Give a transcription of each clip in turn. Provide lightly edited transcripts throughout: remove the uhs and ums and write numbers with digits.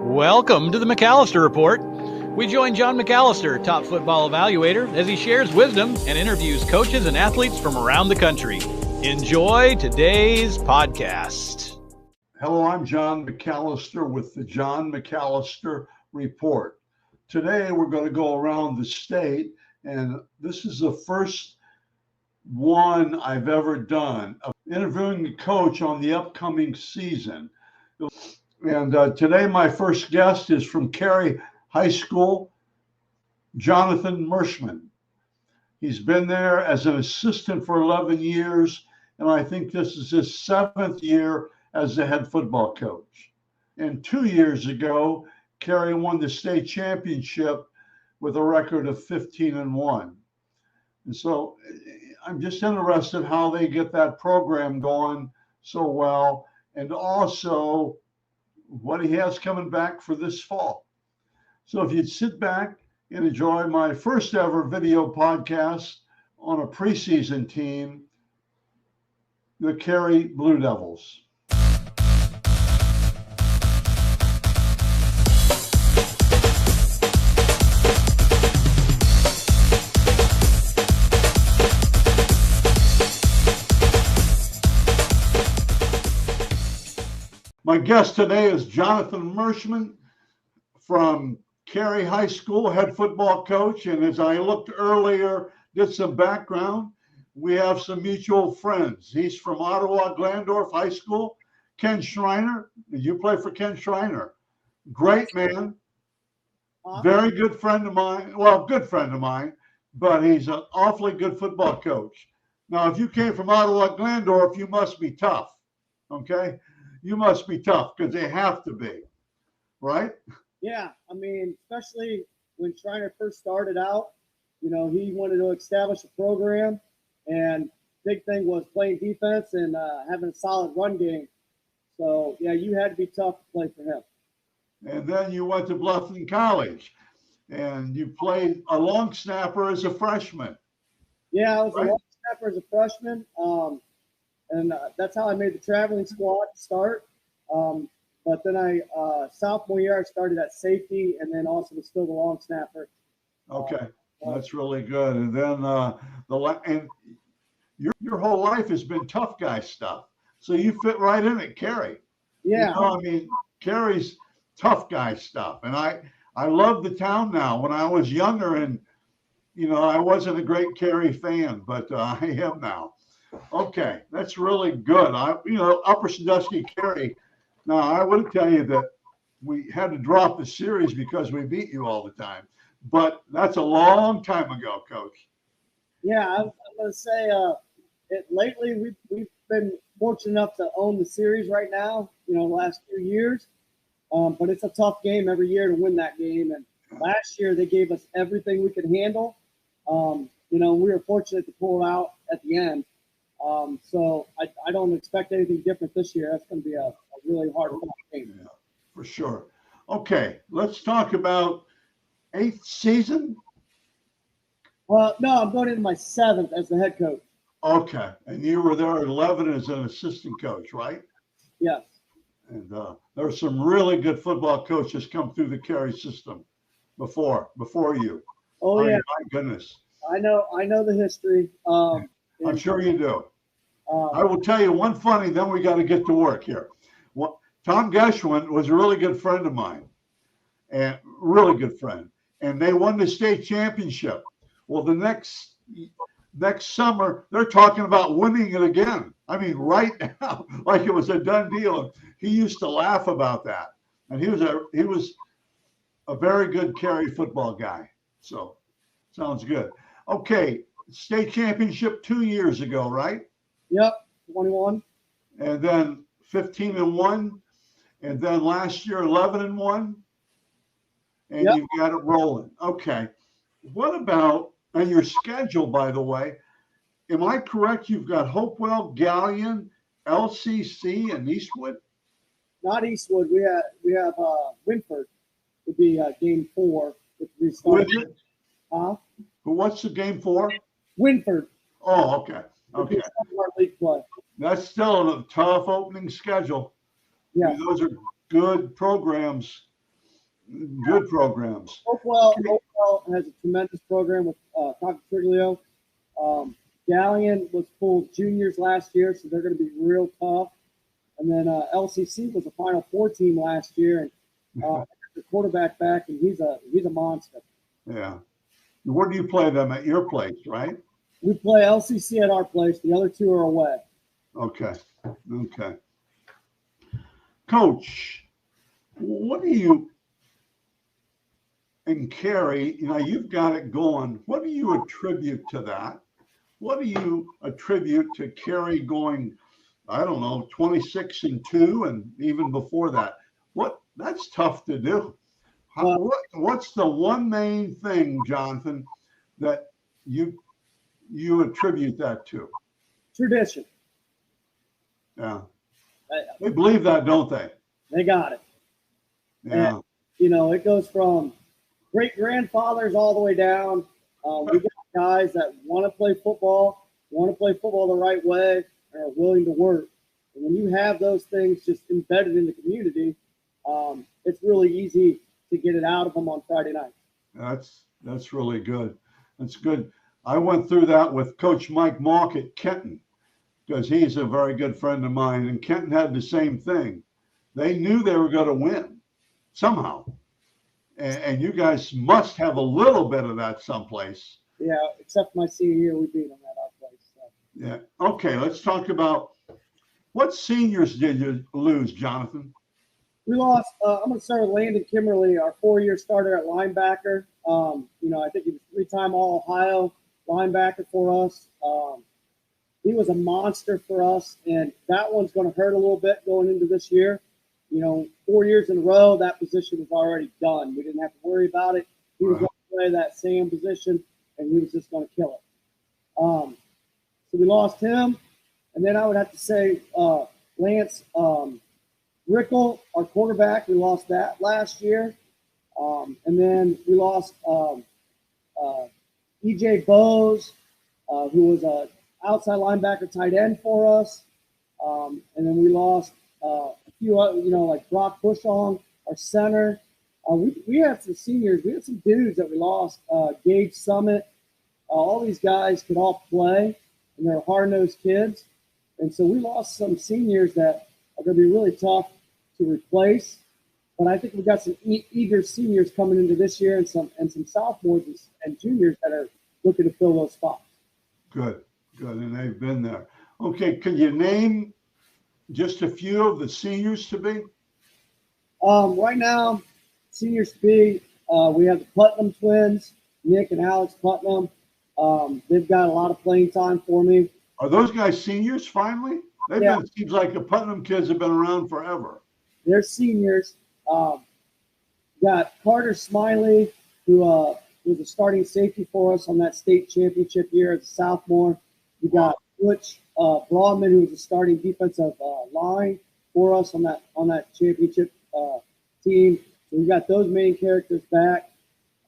Welcome to the McAllister Report. We join John McAllister, top football evaluator, as he shares wisdom and interviews coaches and athletes from around the country. Enjoy today's podcast. Hello, I'm John McAllister with the John McAllister Report. Today, we're going to go around the state, and this is the first one I've ever done of interviewing the coach on the upcoming season. And today, my first guest is from Carey High School, Jonathan Mershman. He's been there as an assistant for 11 years, and I think this is his 7th year as the head football coach. And 2 years ago, Carey won the state championship with a record of 15-1. And so I'm just interested how they get that program going so well, and also what he has coming back for this fall. So if you'd sit back and enjoy my first ever video podcast on a preseason team, the Carey Blue Devils. My guest today is Jonathan Mershman from Carey High School, head football coach. And as I looked earlier, did some background, we have some mutual friends. He's from Ottawa Glandorf High School. Ken Schreiner. Did you play for Ken Schreiner? Great man. Very good friend of mine. Well, good friend of mine, but he's an awfully good football coach. Now, if you came from Ottawa Glandorf, you must be tough, okay? You must be tough because they have to be, right? Yeah, I mean, especially when Schreiner first started out, you know, he wanted to establish a program, and big thing was playing defense and having a solid run game. So, yeah, you had to be tough to play for him. And then you went to Bluffton College, and you played a long snapper as a freshman. Yeah, I was a long snapper as a freshman. And that's how I made the traveling squad to start. But then sophomore year, I started at safety and then also was still the long snapper. Okay, that's really good. And then your whole life has been tough guy stuff. So you fit right in at Carey. Yeah. You know, I mean, Carey's tough guy stuff. And I love the town now. When I was younger and, you know, I wasn't a great Carey fan, but I am now. Okay, that's really good. Upper Sandusky Carey. Now, I would tell you that we had to drop the series because we beat you all the time, but that's a long time ago, Coach. Yeah, I'm going to say lately we've been fortunate enough to own the series right now, you know, the last few years, but it's a tough game every year to win that game. And last year they gave us everything we could handle. You know, we were fortunate to pull it out at the end. So I don't expect anything different this year. That's going to be a really hard game. Yeah, for sure. Okay, let's talk about 8th season. Well, no, I'm going into my 7th as the head coach. Okay, and you were there at 11 as an assistant coach, right? Yes. And there are some really good football coaches come through the Carey system before you. Oh yeah. My goodness. I know the history. I'm sure you do. I will tell you one funny, then we got to get to work here. Well, Tom Geschwin was a really good friend of mine, and really good friend. And they won the state championship. Well, the next summer, they're talking about winning it again. I mean, right now, like it was a done deal. He used to laugh about that. And he was a very good Carey football guy. So, sounds good. Okay. State championship 2 years ago, right? Yep, 21. And then 15-1, and then last year 11-1, and yep. You've got it rolling. Okay. What about on your schedule? By the way, am I correct? You've got Hopewell, Gallion, LCC, and Eastwood. Not Eastwood. We have Winford. Would be game 4. Who is it? Huh? What's the game 4? Winford. Oh, okay. Okay. League play. That's still a tough opening schedule. Yeah. I mean, those are good programs. Good programs. Hopewell has a tremendous program with Concatriglio. Galleon was full juniors last year, so they're going to be real tough. And then LCC was a Final Four team last year, and the quarterback back, and he's a monster. Yeah. Where do you play them? At your place, right? We play LCC at our place. The other two are away. Okay. Coach, what do you and Carey, you've got it going. What do you attribute to that? What do you attribute to Carey going, I don't know, 26-2, and even before that? That's tough to do. What's the one main thing, Jonathan, that you attribute that to? Tradition. Yeah. They believe that, don't they? They got it. Yeah. And, it goes from great-grandfathers all the way down. We got guys that want to play football the right way, and are willing to work. And when you have those things just embedded in the community, it's really easy to get it out of them on Friday night. That's really good. That's good. I went through that with Coach Mike Malk at Kenton, because he's a very good friend of mine, and Kenton had the same thing. They knew they were going to win somehow. And you guys must have a little bit of that someplace. Yeah, except my senior year, we beat them at our place. So. Yeah. Okay, let's talk about what seniors did you lose, Jonathan? We lost. I'm going to start with Landon Kimberly, our 4-year starter at linebacker. I think he was 3-time All-Ohio linebacker for us. He was a monster for us, and that one's going to hurt a little bit going into this year. 4 years in a row, that position was already done. We didn't have to worry about it. He was going to play that same position, and he was just going to kill it. So we lost him. And then I would have to say Lance Rickle, our quarterback, we lost that last year. And then we lost E.J. Bowes, who was an outside linebacker tight end for us. And then we lost a few, like Brock Bushong, our center. We had some seniors. We had some dudes that we lost. Gage Summit. All these guys could all play, and they're hard-nosed kids. And so we lost some seniors that are going to be really tough to replace. But I think we've got some eager seniors coming into this year, and some sophomores and juniors that are looking to fill those spots. Good, and they've been there. Okay, can you name just a few of the seniors to be? Right now, seniors to be, we have the Putnam twins, Nick and Alex Putnam. They've got a lot of playing time for me. Are those guys seniors finally? It seems like the Putnam kids have been around forever. They're seniors. Got Carter Smiley, who was a starting safety for us on that state championship year as a sophomore. We got Butch Broadman, who was a starting defensive line for us on that championship team. So we got those main characters back.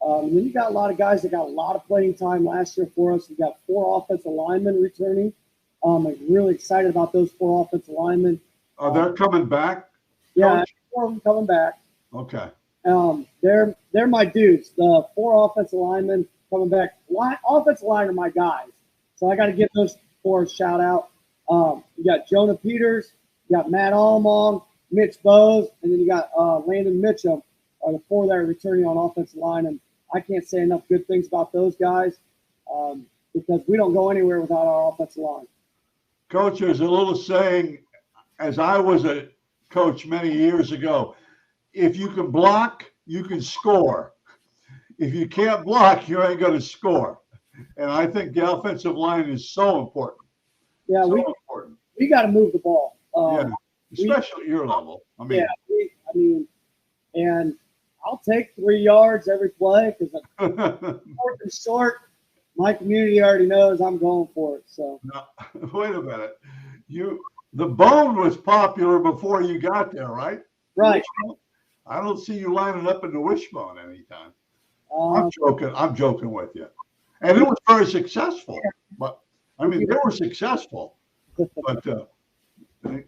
And then you got a lot of guys that got a lot of playing time last year for us. We got 4 offensive linemen returning. I'm really excited about those 4 offensive linemen. Are they coming back? Yeah, Coach? 4 of them coming back. Okay. They're my dudes. The 4 offensive linemen coming back. Offensive line are my guys. So I got to give those 4 a shout out. You got Jonah Peters, you got Matt Almong, Mitch Bowes, and then you got Landon Mitchum are the 4 that are returning on offensive line. And I can't say enough good things about those guys because we don't go anywhere without our offensive line. Coach, there's a little saying, as I was a coach many years ago, if you can block, you can score. If you can't block, you ain't going to score. And I think the offensive line is so important. Yeah, important. We got to move the ball. Especially at your level. And I'll take 3 yards every play because fourth and short. My community already knows I'm going for it. So now, wait a minute. The bone was popular before you got there, right? Right. I don't see you lining up in the wishbone anytime. I'm joking with you. And it was very successful. But they were successful. But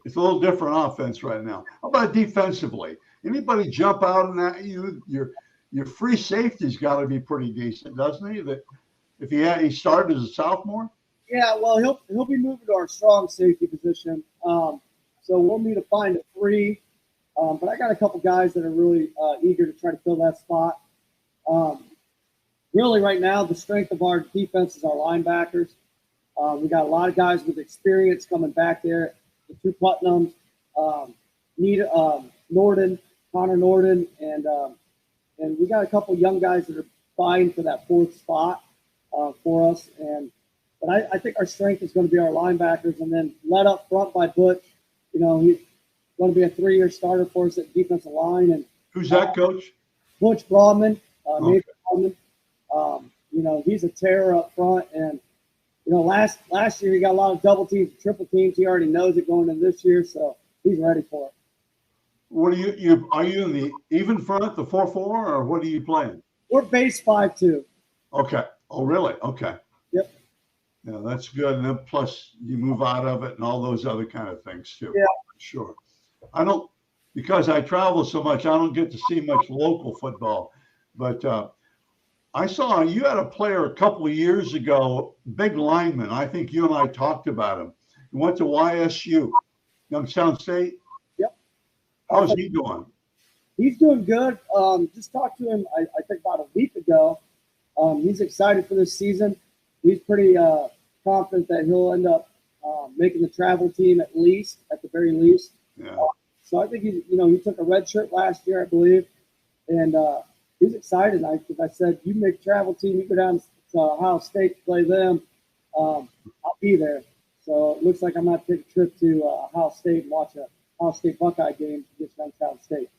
it's a little different offense right now. How about defensively? Anybody jump out in that? Your free safety's got to be pretty decent, doesn't he? That if he started as a sophomore. Yeah, well, he'll be moving to our strong safety position. So we'll need to find a three. But I got a couple guys that are really eager to try to fill that spot. Really, right now, the strength of our defense is our linebackers. We got a lot of guys with experience coming back there. The two Putnams, Connor Norden, and we got a couple young guys that are vying for that fourth spot for us. But I think our strength is going to be our linebackers, and then led up front by Butch. You know, he's going to be a 3-year starter for us at defensive line. And who's that, Coach? Butch Broadman, Nathan Broadman. You know, he's a terror up front, and you know, last year he got a lot of double teams, triple teams. He already knows it going into this year, so he's ready for it. What are you in the even front, the 4-4, or what are you playing? We're base 5-2. Okay. Oh, really? Okay. Yep. Yeah, that's good. And then plus you move out of it and all those other kind of things too. Yeah. Sure. Because I travel so much, I don't get to see much local football. But I saw you had a player a couple of years ago, big lineman. I think you and I talked about him. He went to YSU, Youngstown State. Yep. How's he doing? He's doing good. Just talked to him, I think, about a week ago. He's excited for this season. He's pretty confident that he'll end up making the travel team at the very least. Yeah. So I think he took a red shirt last year, I believe, and he's excited. Because I said, you make travel team, you go down to Ohio State to play them. I'll be there. So it looks like I'm going to take a trip to Ohio State and watch a Ohio State Buckeye game against Youngstown State.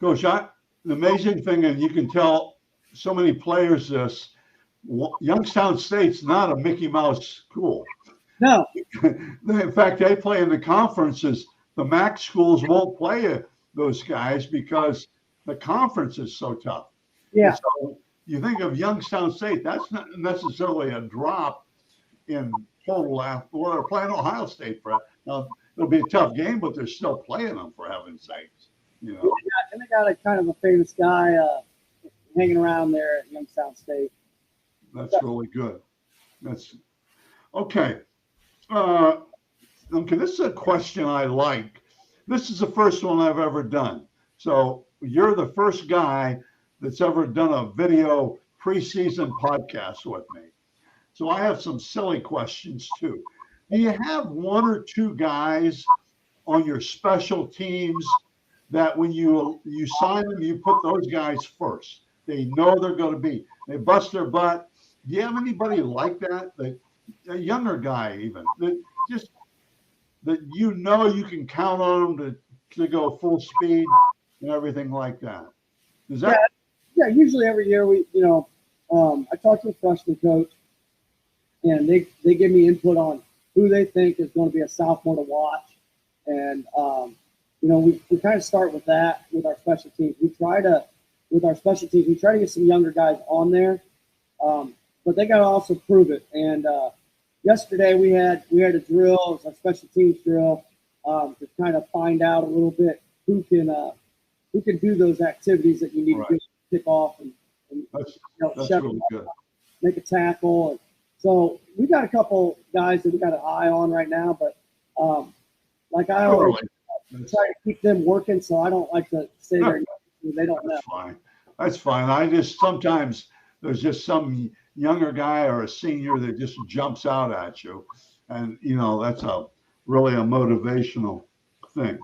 Coach, the amazing thing, and you can tell so many players this, Youngstown State's not a Mickey Mouse school. No. In fact, they play in the conferences. The MAC schools won't play those guys because the conference is so tough. Yeah. So you think of Youngstown State, that's not necessarily a drop in total. Well, they're playing Ohio State for now. It'll be a tough game, but they're still playing them, for heaven's sakes. You know. And they got a kind of a famous guy hanging around there at Youngstown State. That's really good. That's okay. Okay, this is a question I like. This is the first one I've ever done. So you're the first guy that's ever done a video preseason podcast with me. So I have some silly questions too. Do you have one or two guys on your special teams that when you sign them, you put those guys first? They know they're going to be. They bust their butt. Do you have anybody like that? A younger guy even, that you know you can count on them to go full speed and everything like that? Is that? Yeah, usually every year I talk to a freshman coach, and they give me input on who they think is going to be a sophomore to watch. And, we kind of start with that with our special teams. We try to get some younger guys on there, but they got to also prove it. And yesterday we had a drill. It was our special teams drill to kind of find out a little bit who can do those activities that you need to do to kick off and that's really good. Make a tackle. And so we got a couple guys that we got an eye on right now, but like I always try to keep them working, so I don't like to say they don't know. That's fine. I just sometimes there's just some younger guy or a senior that just jumps out at you, and that's really a motivational thing.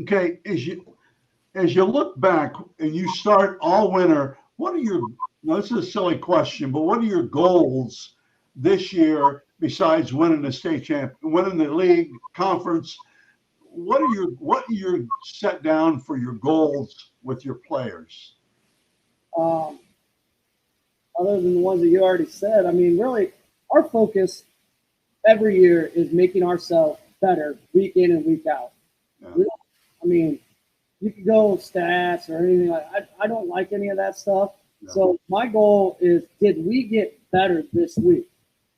Okay, as you look back and you start all winter, this is a silly question, but what are your goals this year besides winning the state champion, winning the league conference? What are your set down for your goals with your players? Other than the ones that you already said, I mean, really, our focus every year is making ourselves better week in and week out. Yeah. I mean, you can go stats or anything like that. I don't like any of that stuff. Yeah. So my goal is, did we get better this week?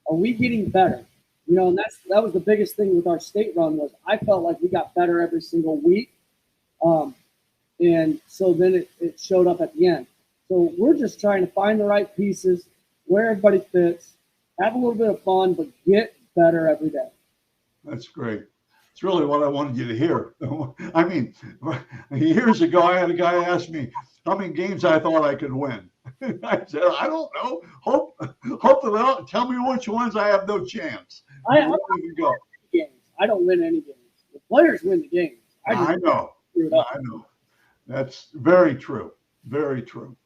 Are we getting better? And that was the biggest thing with our state run was I felt like we got better every single week. And so then it showed up at the end. So we're just trying to find the right pieces, where everybody fits, have a little bit of fun, but get better every day. That's great. It's really what I wanted you to hear. I mean, years ago, I had a guy ask me how many games I thought I could win. I said, I don't know. Hope that tell me which ones I have no chance. I don't win any games. The players win the games. I know. That's very true. Very true.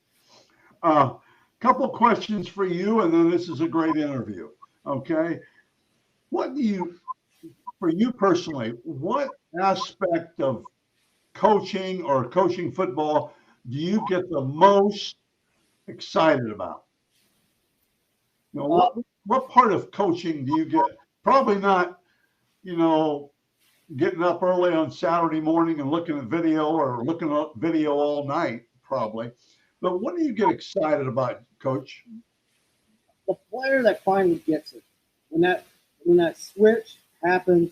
Couple questions for you, and then this is a great interview. Okay. For you personally, what aspect of coaching or coaching football do you get the most excited about? You know, what part of coaching do you get? Probably not, getting up early on Saturday morning and looking at video or looking at video all night, probably. But what do you get excited about, Coach? The player that finally gets it. When that switch happens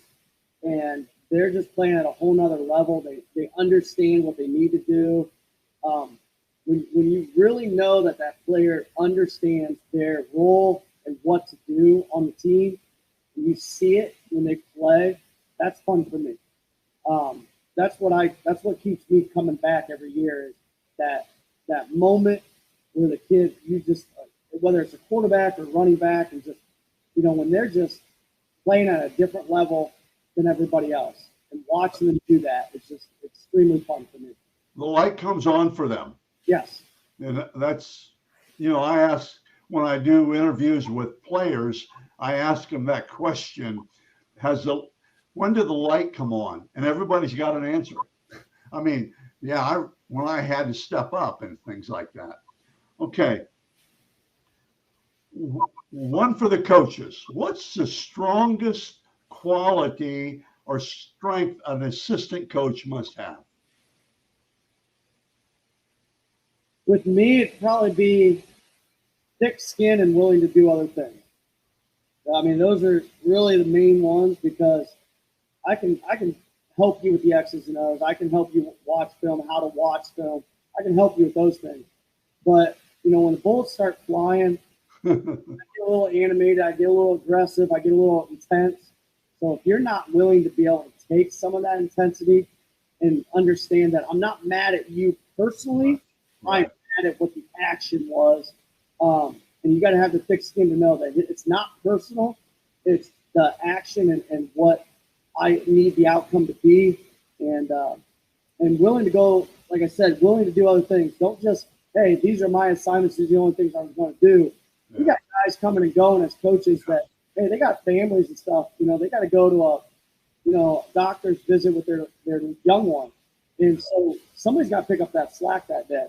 and they're just playing at a whole nother level, they understand what they need to do. When you really know that player understands their role and what to do on the team, and you see it when they play, that's fun for me. That's what keeps me coming back every year, is that moment where the kid, whether it's a quarterback or running back, and just, when they're just playing at a different level than everybody else, and watching them do that, it's just extremely fun for me. The light comes on for them. Yes. And that's, I ask, when I do interviews with players, I ask them that question: when did the light come on? And everybody's got an answer. I mean, when I had to step up and things like that. Okay. One for the coaches. What's the strongest quality or strength an assistant coach must have? With me, it'd probably be thick skin and willing to do other things. I mean, those are really the main ones, because I can help you with the X's and O's. I can help you watch film, how to watch film. I can help you with those things. But, when the bullets start flying, I get a little animated, I get a little aggressive, I get a little intense. So if you're not willing to be able to take some of that intensity and understand that I'm not mad at you personally, I'm mad at what the action was. And you got to have the thick skin to know that it's not personal. It's the action and what I need the outcome to be, and willing to go, like I said, willing to do other things. Don't just, hey, these are my assignments, these are the only things I'm going to do. Yeah. You got guys coming and going as coaches that, hey, they got families and stuff. They got to go to a doctor's visit with their young one. And so somebody's got to pick up that slack that day.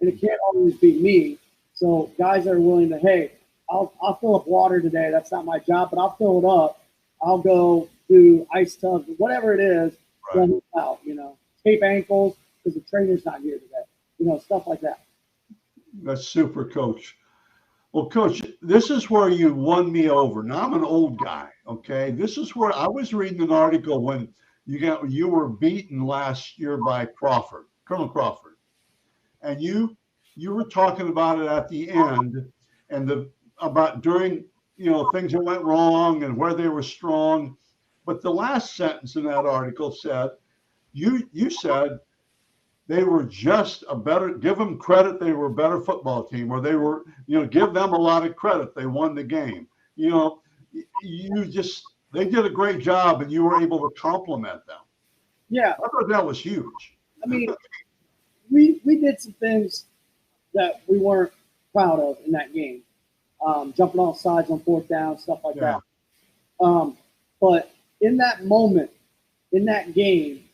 And it can't always be me. So guys that are willing to, hey, I'll fill up water today. That's not my job, but I'll fill it up. I'll go do ice tubs, whatever it is, run out, tape ankles because the trainer's not here today, stuff like that. That's super, Coach. Well, Coach, this is where you won me over. Now, I'm an old guy, okay? This is where I was reading an article when you were beaten last year by Colonel Crawford. And you were talking about it at the end, and about during, things that went wrong and where they were strong. But the last sentence in that article said, you said they were just give them credit, they were a better football team, or they were, give them a lot of credit, they won the game. They did a great job, and you were able to compliment them. Yeah. I thought that was huge. I mean, we did some things that we weren't proud of in that game. Jumping off sides on fourth down, stuff like that. But in that moment, in that game,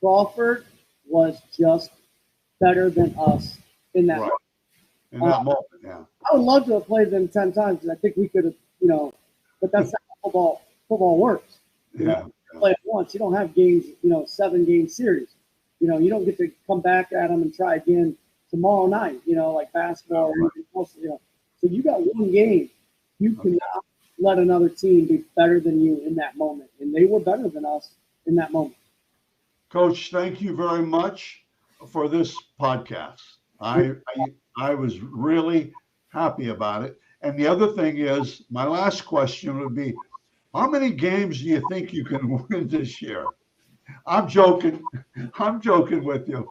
Crawford was just better than us in that moment. In that moment, yeah. I would love to have played them 10 times, because I think we could have, but that's not how football works. You play it once. You don't have games, 7-game series. You don't get to come back at them and try again tomorrow night, like basketball or anything else, So you got one game. You cannot let another team be better than you in that moment. And they were better than us in that moment. Coach, thank you very much. for this podcast. I was really happy about it. And the other thing is, my last question would be, how many games do you think you can win this year? I'm joking. I'm joking with you.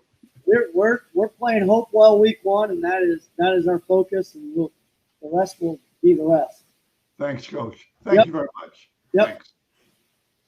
We're playing Hopewell week 1, and that is our focus, and the rest will be the rest. Thanks, Coach. Thank you very much. Yep. Thanks.